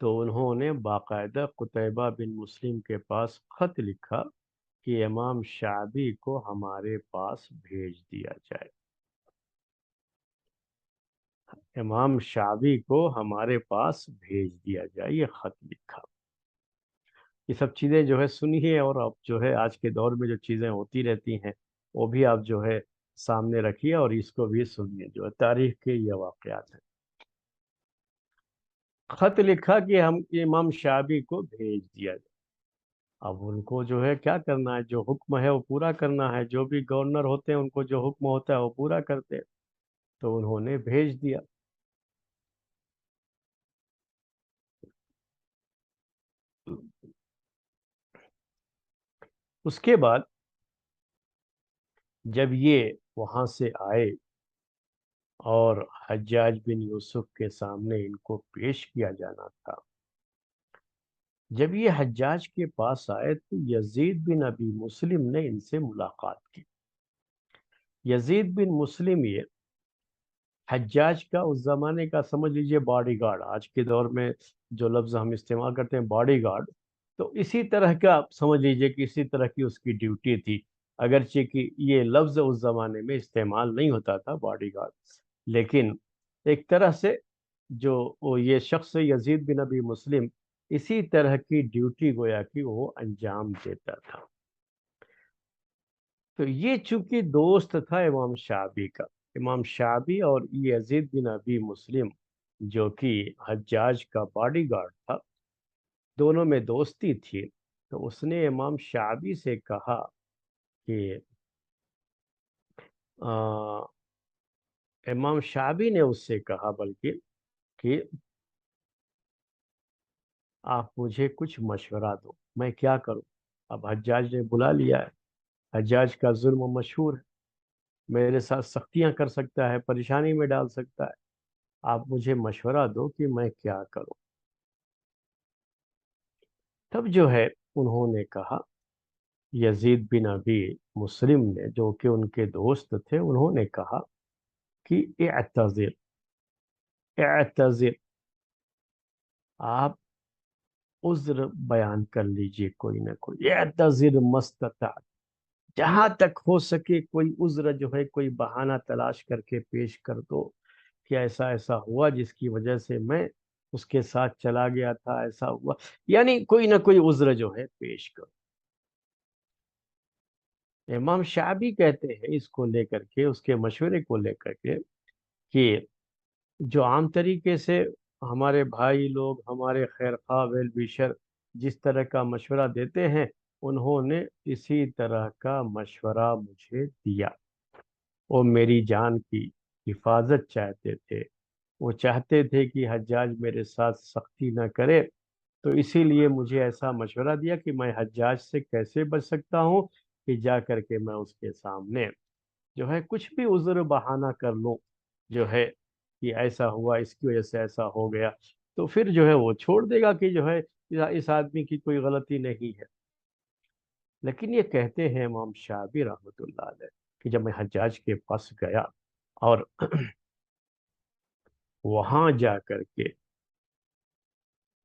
تو انہوں نے باقاعدہ قتیبہ بن مسلم کے پاس خط لکھا کہ امام شعبی کو ہمارے پاس بھیج دیا جائے، امام شعبی کو ہمارے پاس بھیج دیا جائے، یہ خط لکھا۔ یہ سب چیزیں جو ہے سنیے، اور اب جو ہے آج کے دور میں جو چیزیں ہوتی رہتی ہیں وہ بھی آپ جو ہے سامنے رکھیے، اور اس کو بھی سنیے، جو ہے تاریخ کے یہ واقعات ہیں۔ خط لکھا کہ ہم امام شعبی کو بھیج دیا جائے۔ اب ان کو جو ہے کیا کرنا ہے، جو حکم ہے وہ پورا کرنا ہے، جو بھی گورنر ہوتے ہیں ان کو جو حکم ہوتا ہے وہ پورا کرتے ہیں۔ تو انہوں نے بھیج دیا۔ اس کے بعد جب یہ وہاں سے آئے اور حجاج بن یوسف کے سامنے ان کو پیش کیا جانا تھا، جب یہ حجاج کے پاس آئے تو یزید بن ابی مسلم نے ان سے ملاقات کی۔ یزید بن مسلم یہ حجاج کا اس زمانے کا سمجھ لیجئے باڈی گارڈ، آج کے دور میں جو لفظ ہم استعمال کرتے ہیں باڈی گارڈ، تو اسی طرح کا سمجھ لیجئے کہ اسی طرح کی اس کی ڈیوٹی تھی، اگرچہ کہ یہ لفظ اس زمانے میں استعمال نہیں ہوتا تھا باڈی گارڈ، لیکن ایک طرح سے جو یہ شخص یزید بن ابی مسلم اسی طرح کی ڈیوٹی گویا کہ وہ انجام دیتا تھا۔ تو یہ چونکہ دوست تھا امام شعبی کا، امام شعبی اور یزید بن ابی مسلم جو کہ حجاج کا باڈی گارڈ تھا، دونوں میں دوستی تھی، تو اس نے امام شعبی سے کہا کہ امام شعبی نے اس سے کہا بلکہ کہ آپ مجھے کچھ مشورہ دو، میں کیا کروں؟ اب حجاج نے بلا لیا ہے، حجاج کا ظلم مشہور ہے، میرے ساتھ سختیاں کر سکتا ہے، پریشانی میں ڈال سکتا ہے، آپ مجھے مشورہ دو کہ میں کیا کروں۔ تب جو ہے انہوں نے کہا، یزید بن ابی مسلم نے جو کہ ان کے دوست تھے، انہوں نے کہا کہ اعتذر، اعتذر، آپ عذر بیان کر لیجئے کوئی نہ کوئی، اعتذر مستطاع، جہاں تک ہو سکے کوئی عذر جو ہے، کوئی بہانہ تلاش کر کے پیش کر دو کہ ایسا ایسا ہوا جس کی وجہ سے میں اس کے ساتھ چلا گیا تھا، ایسا ہوا، یعنی کوئی نہ کوئی عذر جو ہے پیش کرو۔ امام شعبی کہتے ہیں اس کو لے کر کے، اس کے مشورے کو لے کر کے، کہ جو عام طریقے سے ہمارے بھائی لوگ، ہمارے خیر خواہ ویل ویشر جس طرح کا مشورہ دیتے ہیں، انہوں نے اسی طرح کا مشورہ مجھے دیا۔ وہ میری جان کی حفاظت چاہتے تھے، وہ چاہتے تھے کہ حجاج میرے ساتھ سختی نہ کرے، تو اسی لیے مجھے ایسا مشورہ دیا کہ میں حجاج سے کیسے بچ سکتا ہوں، کہ جا کر کے میں اس کے سامنے جو ہے کچھ بھی عذر بہانہ کر لوں، جو ہے کہ ایسا ہوا، اس کی وجہ سے ایسا ہو گیا، تو پھر جو ہے وہ چھوڑ دے گا کہ جو ہے اس آدمی کی کوئی غلطی نہیں ہے۔ لیکن یہ کہتے ہیں امام شعبی رحمۃ اللہ علیہ کہ جب میں حجاج کے پاس گیا اور وہاں جا کر کے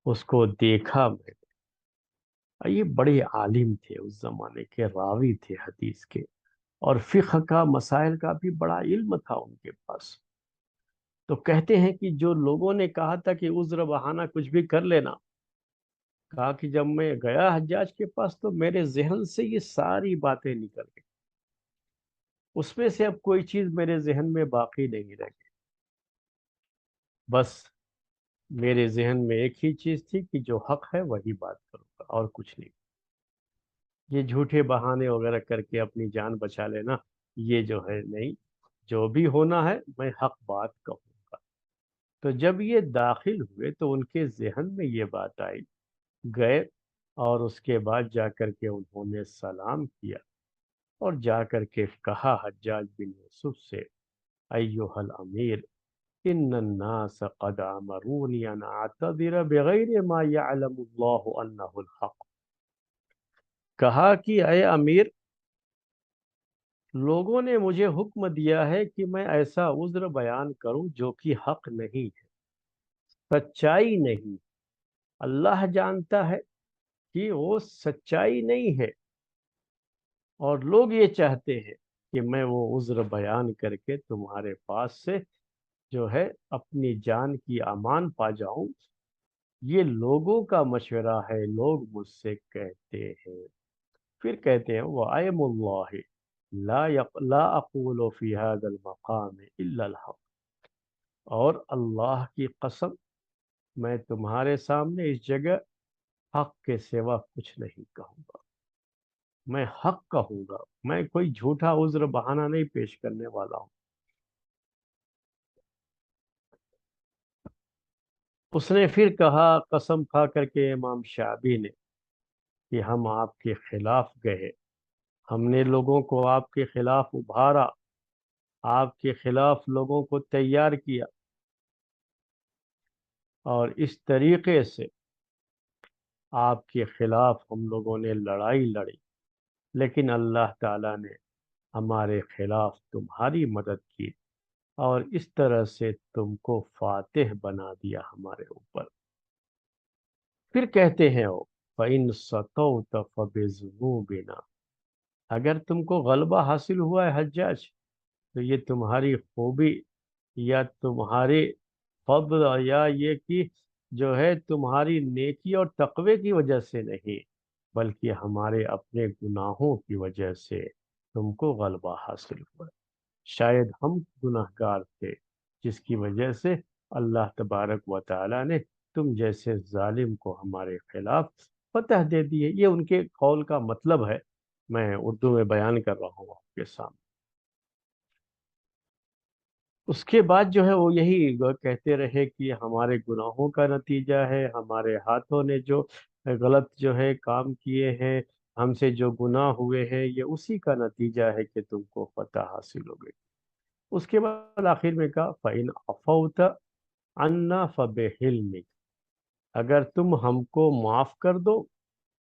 اس کو دیکھا میں نے، یہ بڑے عالم تھے، اس زمانے کے راوی تھے حدیث کے، اور فقہ کا مسائل کا بھی بڑا علم تھا ان کے پاس۔ تو کہتے ہیں کہ جو لوگوں نے کہا تھا کہ عذر بہانہ کچھ بھی کر لینا، کہا کہ جب میں گیا حجاج کے پاس تو میرے ذہن سے یہ ساری باتیں نکل گئی، اس میں سے اب کوئی چیز میرے ذہن میں باقی نہیں رہ گئی، بس میرے ذہن میں ایک ہی چیز تھی کہ جو حق ہے وہی بات کروں گا اور کچھ نہیں۔ یہ جھوٹے بہانے وغیرہ کر کے اپنی جان بچا لینا، یہ جو ہے نہیں، جو بھی ہونا ہے میں حق بات کہوں گا۔ تو جب یہ داخل ہوئے تو ان کے ذہن میں یہ بات آئی، گئے اور اس کے بعد جا کر کے انہوں نے سلام کیا اور جا کر کے کہا حجاج بن یوسف سے، ایھا الامیر ان الناس قد امرونی ان اعتذر بغیر ما يعلم اللہ انہ الحق، کہا کہ اے امیر، لوگوں نے مجھے حکم دیا ہے کہ میں ایسا عذر بیان کروں جو کہ حق نہیں ہے، سچائی نہیں، اللہ جانتا ہے کہ وہ سچائی نہیں ہے، اور لوگ یہ چاہتے ہیں کہ میں وہ عذر بیان کر کے تمہارے پاس سے جو ہے اپنی جان کی امان پا جاؤں، یہ لوگوں کا مشورہ ہے، لوگ مجھ سے کہتے ہیں۔ پھر کہتے ہیں وَأَيْمُ اللَّهِ لا اقول فی هذا المقام الا الحق، اور اللہ کی قسم، میں تمہارے سامنے اس جگہ حق کے سوا کچھ نہیں کہوں گا، میں حق کہوں گا، میں کوئی جھوٹا عذر بہانہ نہیں پیش کرنے والا ہوں۔ اس نے پھر کہا، قسم کھا کر کے امام شعبی نے، کہ ہم آپ کے خلاف گئے، ہم نے لوگوں کو آپ کے خلاف ابھارا، آپ کے خلاف لوگوں کو تیار کیا، اور اس طریقے سے آپ کے خلاف ہم لوگوں نے لڑائی لڑی، لیکن اللہ تعالیٰ نے ہمارے خلاف تمہاری مدد کی، اور اس طرح سے تم کو فاتح بنا دیا ہمارے اوپر۔ پھر کہتے ہیں وہ، فَإِن سَطَوْتَ فَبِذُنُوبِنَا، اگر تم کو غلبہ حاصل ہوا ہے حجاج، تو یہ تمہاری خوبی یا تمہارے فضل یا یہ کہ جو ہے تمہاری نیکی اور تقوی کی وجہ سے نہیں، بلکہ ہمارے اپنے گناہوں کی وجہ سے تم کو غلبہ حاصل ہوا۔ شاید ہم گناہ گار تھے، جس کی وجہ سے اللہ تبارک و تعالی نے تم جیسے ظالم کو ہمارے خلاف فتح دے دی ہے۔ یہ ان کے قول کا مطلب ہے، میں اردو میں بیان کر رہا ہوں آپ کے سامنے۔ اس کے بعد جو ہے وہ یہی کہتے رہے کہ ہمارے گناہوں کا نتیجہ ہے، ہمارے ہاتھوں نے جو غلط جو ہے کام کیے ہیں، ہم سے جو گناہ ہوئے ہیں، یہ اسی کا نتیجہ ہے کہ تم کو فتح حاصل ہو گئی۔ اس کے بعد آخر میں کہا، فَإِنْ عَفَوْتَ عَنَّا فَبِحِلْمِكَ، اگر تم ہم کو معاف کر دو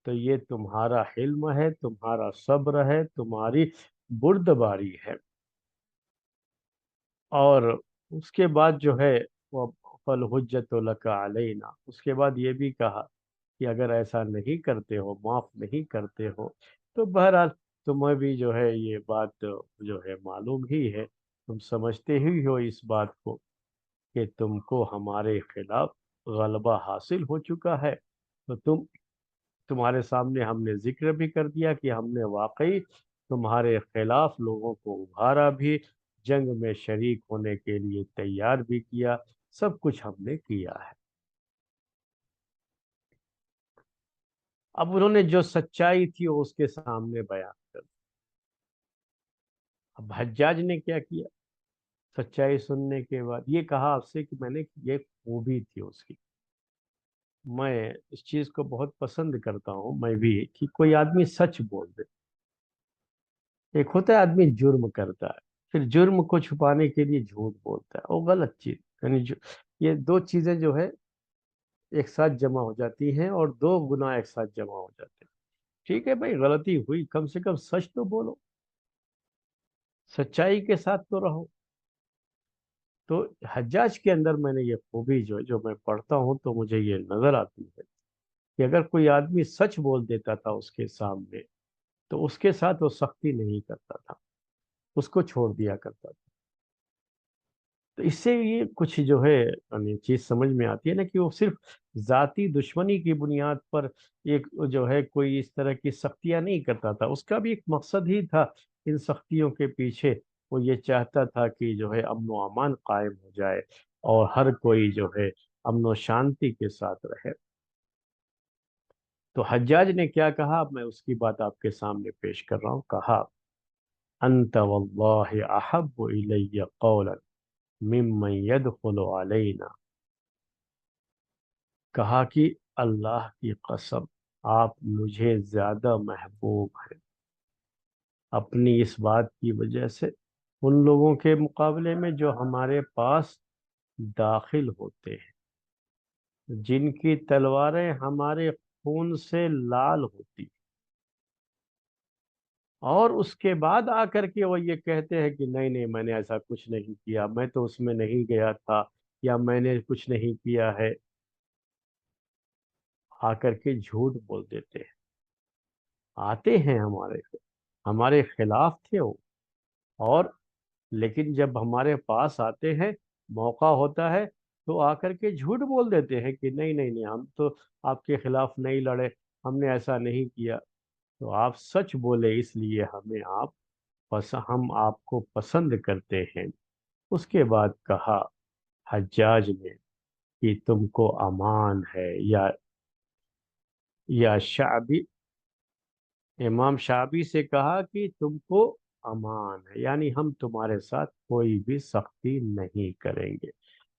تو یہ تمہارا حلم ہے، تمہارا صبر ہے، تمہاری بردباری ہے۔ اور اس کے بعد جو ہے وہ فالحجت لک علینا، اس کے بعد یہ بھی کہا کہ اگر ایسا نہیں کرتے ہو، معاف نہیں کرتے ہو، تو بہرحال تمہیں بھی جو ہے یہ بات جو ہے معلوم ہی ہے، تم سمجھتے ہی ہو اس بات کو کہ تم کو ہمارے خلاف غلبہ حاصل ہو چکا ہے۔ تو تمہارے سامنے ہم نے ذکر بھی کر دیا کہ ہم نے واقعی تمہارے خلاف لوگوں کو ابھارا بھی، جنگ میں شریک ہونے کے لیے تیار بھی کیا، سب کچھ ہم نے کیا ہے۔ اب انہوں نے جو سچائی تھی وہ اس کے سامنے بیان کر دی۔ اب حجاج نے کیا کیا؟ سچائی سننے کے بعد یہ کہا آپ سے کہ میں نے یہ خوبی تھی اس کی، میں اس چیز کو بہت پسند کرتا ہوں میں بھی، کہ کوئی آدمی سچ بول دے۔ ایک ہوتا ہے آدمی جرم کرتا ہے، پھر جرم کو چھپانے کے لیے جھوٹ بولتا ہے، وہ غلط چیز، یعنی یہ دو چیزیں جو ہے ایک ساتھ جمع ہو جاتی ہیں، اور دو گناہ ایک ساتھ جمع ہو جاتے ہیں۔ ٹھیک ہے بھائی، غلطی ہوئی، کم سے کم سچ تو بولو، سچائی کے ساتھ تو رہو۔ تو حجاج کے اندر میں نے یہ خوبی جو میں پڑھتا ہوں تو مجھے یہ نظر آتی ہے کہ اگر کوئی آدمی سچ بول دیتا تھا اس کے سامنے، تو اس کے ساتھ وہ سختی نہیں کرتا تھا، اس کو چھوڑ دیا کرتا تھا۔ تو اس سے یہ کچھ جو ہے یعنی چیز سمجھ میں آتی ہے نا، کہ وہ صرف ذاتی دشمنی کی بنیاد پر ایک جو ہے کوئی اس طرح کی سختیاں نہیں کرتا تھا، اس کا بھی ایک مقصد ہی تھا ان سختیوں کے پیچھے۔ وہ یہ چاہتا تھا کہ جو ہے امن و امان قائم ہو جائے، اور ہر کوئی جو ہے امن و شانتی کے ساتھ رہے۔ تو حجاج نے کیا کہا، اب میں اس کی بات آپ کے سامنے پیش کر رہا ہوں۔ کہا، انت واللہ احب الی قولا ممن يدخل علینا، کہا کہ اللہ کی قسم آپ مجھے زیادہ محبوب ہیں اپنی اس بات کی وجہ سے ان لوگوں کے مقابلے میں جو ہمارے پاس داخل ہوتے ہیں، جن کی تلواریں ہمارے خون سے لال ہوتی، اور اس کے بعد آ کر کے وہ یہ کہتے ہیں کہ نہیں نہیں، میں نے ایسا کچھ نہیں کیا، میں تو اس میں نہیں گیا تھا، یا میں نے کچھ نہیں کیا ہے، آ کر کے جھوٹ بول دیتے ہیں، آتے ہیں ہمارے خلاف تھے وہ، اور لیکن جب ہمارے پاس آتے ہیں، موقع ہوتا ہے، تو آ کر کے جھوٹ بول دیتے ہیں کہ نہیں نہیں نہیں، ہم تو آپ کے خلاف نہیں لڑے، ہم نے ایسا نہیں کیا۔ تو آپ سچ بولے، اس لیے ہم آپ کو پسند کرتے ہیں۔ اس کے بعد کہا حجاج نے کہ تم کو امان ہے، یا یا شعبی، امام شعبی سے کہا کہ تم کو امان ہے، یعنی ہم تمہارے ساتھ کوئی بھی سختی نہیں کریں گے،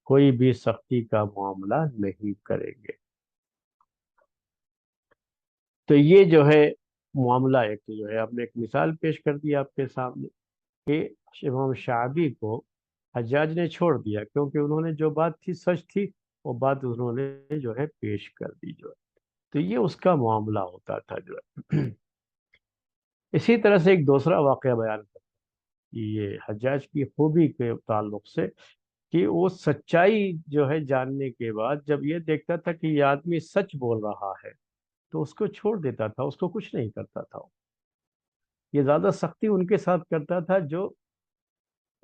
کوئی بھی سختی کا معاملہ نہیں کریں گے۔ تو یہ جو ہے معاملہ، ایک جو ہے آپ نے ایک مثال پیش کر دی آپ کے سامنے کہ امام شعبی کو حجاج نے چھوڑ دیا کیونکہ انہوں نے جو بات تھی سچ تھی، وہ بات انہوں نے جو ہے پیش کر دی جو ہے۔ تو یہ اس کا معاملہ ہوتا تھا جو ہے۔ اسی طرح سے ایک دوسرا واقعہ بیان کرتا ہے یہ حجاج کی خوبی کے تعلق سے، کہ وہ سچائی جو ہے جاننے کے بعد جب یہ دیکھتا تھا کہ یہ آدمی سچ بول رہا ہے تو اس کو چھوڑ دیتا تھا، اس کو کچھ نہیں کرتا تھا۔ یہ زیادہ سختی ان کے ساتھ کرتا تھا جو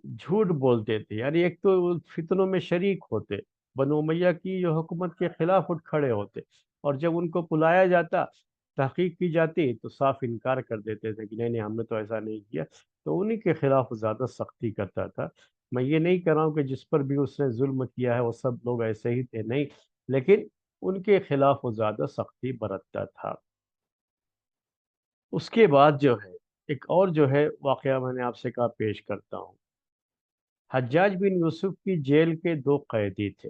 جھوٹ بولتے تھے، یعنی ایک تو وہ فتنوں میں شریک ہوتے، بنو امیہ کی جو حکومت کے خلاف اٹھ کھڑے ہوتے، اور جب ان کو بلایا جاتا، تحقیق کی جاتی تو صاف انکار کر دیتے تھے کہ نہیں نہیں ہم نے تو ایسا نہیں کیا۔ تو انہی کے خلاف وہ زیادہ سختی کرتا تھا۔ میں یہ نہیں کہہ رہا ہوں کہ جس پر بھی اس نے ظلم کیا ہے وہ سب لوگ ایسے ہی تھے، نہیں، لیکن ان کے خلاف وہ زیادہ سختی برتتا تھا۔ اس کے بعد جو ہے ایک اور جو ہے واقعہ میں نے آپ سے کہا پیش کرتا ہوں۔ حجاج بن یوسف کی جیل کے دو قیدی تھے،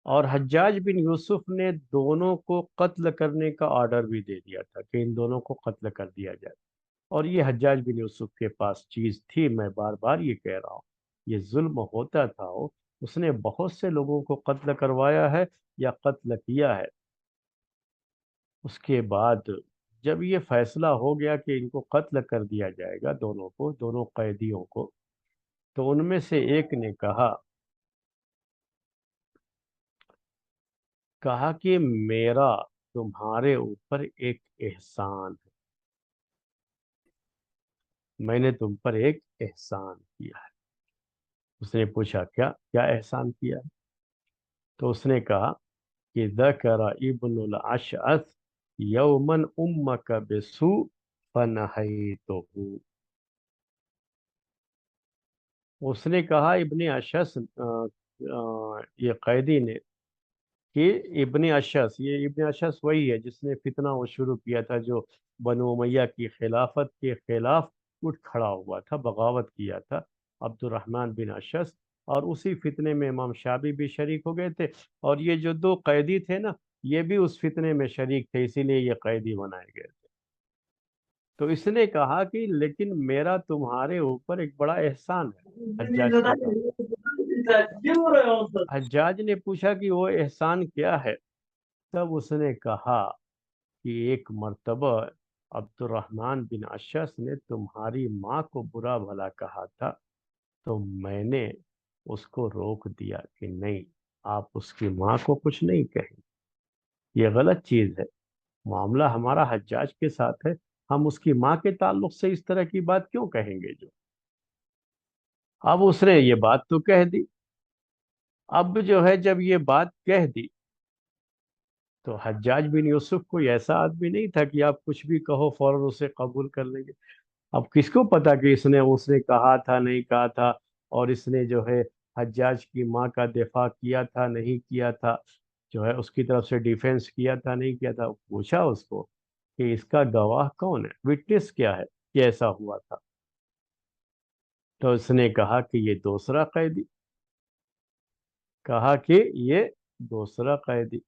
اور حجاج بن یوسف نے دونوں کو قتل کرنے کا آرڈر بھی دے دیا تھا کہ ان دونوں کو قتل کر دیا جائے۔ اور یہ حجاج بن یوسف کے پاس چیز تھی، میں بار بار یہ کہہ رہا ہوں، یہ ظلم ہوتا تھا، اس نے بہت سے لوگوں کو قتل کروایا ہے یا قتل کیا ہے۔ اس کے بعد جب یہ فیصلہ ہو گیا کہ ان کو قتل کر دیا جائے گا، دونوں کو، دونوں قیدیوں کو، تو ان میں سے ایک نے کہا کہ میرا تمہارے اوپر ایک احسان ہے، میں نے تم پر ایک احسان کیا ہے۔ اس نے پوچھا کیا کیا احسان کیا ہے؟ تو اس نے کہا کہ ذکر ابن الاشعث یومن امک بسوء فنہیتہ، اس نے کہا ابن اشعث یہ قیدی نے کہ ابن اشعث، یہ ابن اشعث وہی ہے جس نے فتنہ وہ شروع کیا تھا، جو بنو امیہ کی خلافت کے خلاف اٹھ کھڑا ہوا تھا، بغاوت کیا تھا، عبد الرحمن بن اشعث۔ اور اسی فتنے میں امام شعبی بھی شریک ہو گئے تھے، اور یہ جو دو قیدی تھے نا، یہ بھی اس فتنے میں شریک تھے، اسی لیے یہ قیدی بنائے گئے تھے۔ تو اس نے کہا کہ لیکن میرا تمہارے اوپر ایک بڑا احسان ہے، حجاج سے کہا۔ حجاج نے پوچھا کہ وہ احسان کیا ہے؟ تب اس نے کہا کہ ایک مرتبہ عبد الرحمن بن اشعث نے تمہاری ماں کو برا بھلا کہا تھا، تو میں نے اس کو روک دیا کہ نہیں، آپ اس کی ماں کو کچھ نہیں کہیں، یہ غلط چیز ہے، معاملہ ہمارا حجاج کے ساتھ ہے، ہم اس کی ماں کے تعلق سے اس طرح کی بات کیوں کہیں گے جو۔ اب اس نے یہ بات تو کہہ دی، اب جو ہے جب یہ بات کہہ دی تو حجاج بن یوسف کوئی ایسا آدمی نہیں تھا کہ آپ کچھ بھی کہو فوراً اسے قبول کر لیں گے۔ اب کس کو پتا کہ اس نے کہا تھا نہیں کہا تھا، اور اس نے جو ہے حجاج کی ماں کا دفاع کیا تھا نہیں کیا تھا، جو ہے اس کی طرف سے ڈیفینس کیا تھا نہیں کیا تھا۔ پوچھا اس کو کہ اس کا گواہ کون ہے، وٹنس کیا ہے کہ ایسا ہوا تھا؟ تو اس نے کہا کہ یہ دوسرا قیدی، کہا کہ یہ دوسرا قیدی۔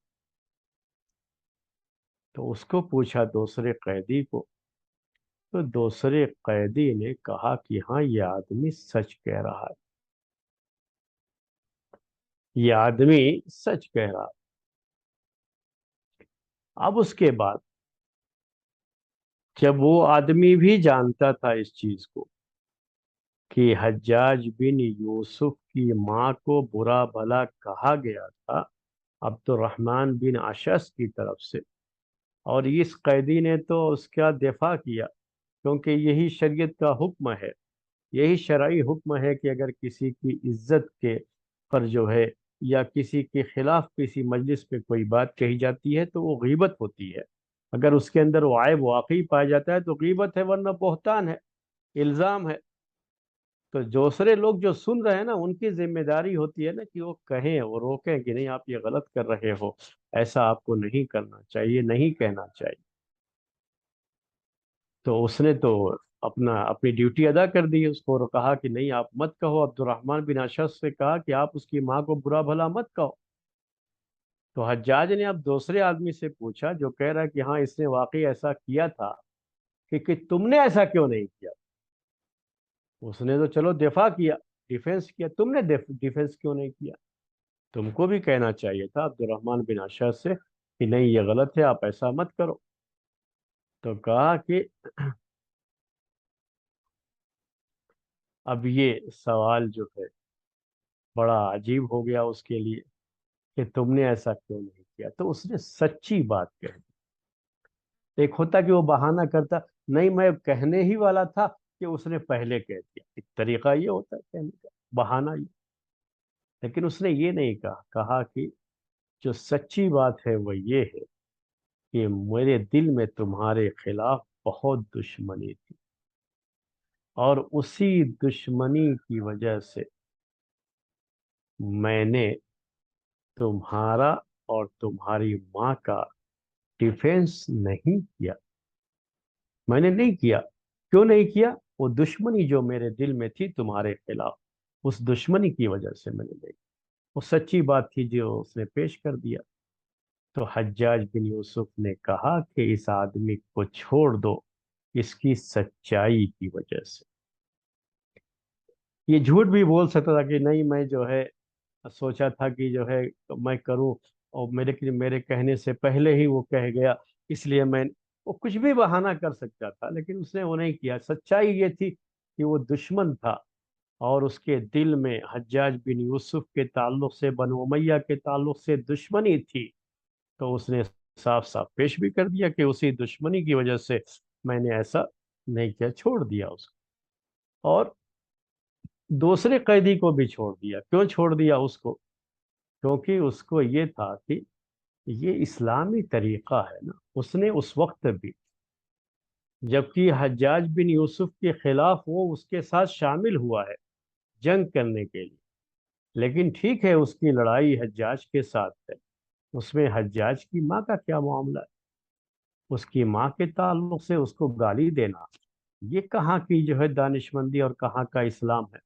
تو اس کو پوچھا دوسرے قیدی کو، تو دوسرے قیدی نے کہا کہ ہاں یہ آدمی سچ کہہ رہا ہے، یہ آدمی سچ کہہ رہا ہے۔ اب اس کے بعد جب وہ آدمی بھی جانتا تھا اس چیز کو کہ حجاج بن یوسف کی ماں کو برا بھلا کہا گیا تھا عبد الرحمن بن اشعث کی طرف سے، اور اس قیدی نے تو اس کا دفاع کیا، کیونکہ یہی شریعت کا حکم ہے، یہی شرعی حکم ہے کہ اگر کسی کی عزت کے پر جو ہے یا کسی کے خلاف کسی مجلس میں کوئی بات کہی جاتی ہے تو وہ غیبت ہوتی ہے، اگر اس کے اندر وہ عیب واقعی پایا جاتا ہے تو غیبت ہے، ورنہ بہتان ہے، الزام ہے۔ تو دوسرے لوگ جو سن رہے ہیں نا، ان کی ذمہ داری ہوتی ہے نا کہ وہ کہیں، وہ روکیں کہ نہیں آپ یہ غلط کر رہے ہو، ایسا آپ کو نہیں کرنا چاہیے، نہیں کہنا چاہیے۔ تو اس نے تو اپنی ڈیوٹی ادا کر دی، اس کو کہا کہ نہیں آپ مت کہو۔ عبد الرحمن بن اشعث سے کہا کہ آپ اس کی ماں کو برا بھلا مت کہو۔ تو حجاج نے اب دوسرے آدمی سے پوچھا جو کہہ رہا ہے کہ ہاں اس نے واقعی ایسا کیا تھا، کہ تم نے ایسا کیوں نہیں کیا؟ اس نے تو چلو دفاع کیا، ڈیفنس کیا، تم نے ڈیفنس کیوں نہیں کیا؟ تم کو بھی کہنا چاہیے تھا عبد الرحمن بن اشعث سے کہ نہیں یہ غلط ہے، آپ ایسا مت کرو۔ تو کہا کہ اب یہ سوال جو ہے بڑا عجیب ہو گیا اس کے لیے کہ تم نے ایسا کیوں نہیں کیا؟ تو اس نے سچی بات کہی۔ ایک ہوتا کہ وہ بہانہ کرتا، نہیں میں کہنے ہی والا تھا کہ اس نے پہلے کہہ دیا، ایک طریقہ یہ ہوتا ہے کہنے کا، بہانہ یہ۔ لیکن اس نے یہ نہیں کہا، کہا کہ جو سچی بات ہے وہ یہ ہے کہ میرے دل میں تمہارے خلاف بہت دشمنی تھی، اور اسی دشمنی کی وجہ سے میں نے تمہارا اور تمہاری ماں کا ڈیفینس نہیں کیا۔ میں نے نہیں کیا۔ کیوں نہیں کیا؟ وہ دشمنی جو میرے دل میں تھی تمہارے خلاف، اس دشمنی کی وجہ سے میں نے نہیں کیا۔ وہ سچی بات تھی جو اس نے پیش کر دیا۔ تو حجاج بن یوسف نے کہا کہ اس آدمی کو چھوڑ دو، اس کی سچائی کی وجہ سے یہ جھوٹ بھی بول سکتا تھا کہ نہیں میں جو ہے سوچا تھا کہ جو ہے میں کروں، اور میرے کہنے سے پہلے ہی وہ کہہ گیا، اس لیے میں، وہ کچھ بھی بہانہ کر سکتا تھا، لیکن اس نے وہ نہیں کیا۔ سچائی یہ تھی کہ وہ دشمن تھا، اور اس کے دل میں حجاج بن یوسف کے تعلق سے، بنو امیہ کے تعلق سے دشمنی تھی۔ تو اس نے صاف صاف پیش بھی کر دیا کہ اسی دشمنی کی وجہ سے میں نے ایسا نہیں کیا، چھوڑ دیا اس کو۔ اور دوسرے قیدی کو بھی چھوڑ دیا۔ کیوں چھوڑ دیا اس کو؟ کیونکہ اس کو یہ تھا کہ یہ اسلامی طریقہ ہے نا۔ اس نے اس وقت بھی، جبکہ حجاج بن یوسف کے خلاف وہ اس کے ساتھ شامل ہوا ہے جنگ کرنے کے لیے، لیکن ٹھیک ہے اس کی لڑائی حجاج کے ساتھ ہے، اس میں حجاج کی ماں کا کیا معاملہ ہے؟ اس کی ماں کے تعلق سے اس کو گالی دینا، یہ کہاں کی جو ہے دانشمندی اور کہاں کا اسلام ہے؟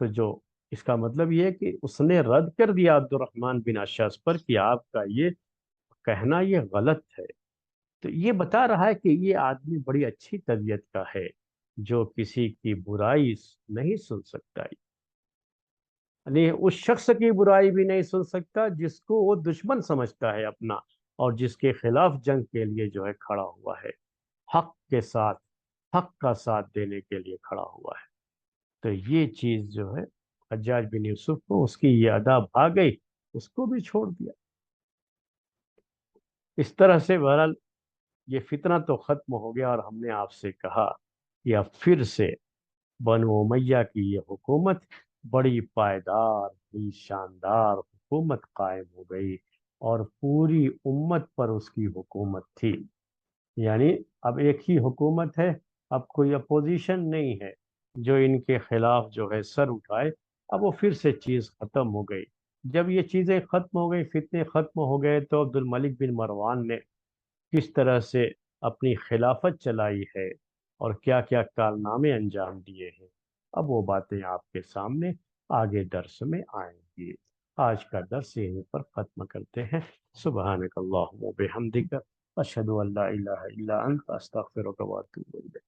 تو جو اس کا مطلب یہ ہے کہ اس نے رد کر دیا عبد الرحمن بن اشعث پر کہ آپ کا یہ کہنا یہ غلط ہے۔ تو یہ بتا رہا ہے کہ یہ آدمی بڑی اچھی طبیعت کا ہے، جو کسی کی برائی نہیں سن سکتا، یعنی اس شخص کی برائی بھی نہیں سن سکتا جس کو وہ دشمن سمجھتا ہے اپنا، اور جس کے خلاف جنگ کے لیے جو ہے کھڑا ہوا ہے، حق کے ساتھ، حق کا ساتھ دینے کے لیے کھڑا ہوا ہے۔ تو یہ چیز جو ہے حجاج بن یوسف کو، اس کی یہ ادا بھا گئی، اس کو بھی چھوڑ دیا۔ اس طرح سے بہرحال یہ فتنہ تو ختم ہو گیا، اور ہم نے آپ سے کہا کہ اب پھر سے بنو امیہ کی یہ حکومت بڑی پائیدار، بڑی شاندار حکومت قائم ہو گئی، اور پوری امت پر اس کی حکومت تھی۔ یعنی اب ایک ہی حکومت ہے، اب کوئی اپوزیشن نہیں ہے جو ان کے خلاف جو ہے سر اٹھائے۔ اب وہ پھر سے چیز ختم ہو گئی۔ جب یہ چیزیں ختم ہو گئی، فتنے ختم ہو گئے، تو عبد الملک بن مروان نے کس طرح سے اپنی خلافت چلائی ہے اور کیا کیا کارنامے انجام دیے ہیں، اب وہ باتیں آپ کے سامنے آگے درس میں آئیں گی۔ آج کا درس یہیں پر ختم کرتے ہیں۔ سبحانک اللہم و بحمدک، اشہد ان لا الہ الا انت، استغفرک و اتوب الیک۔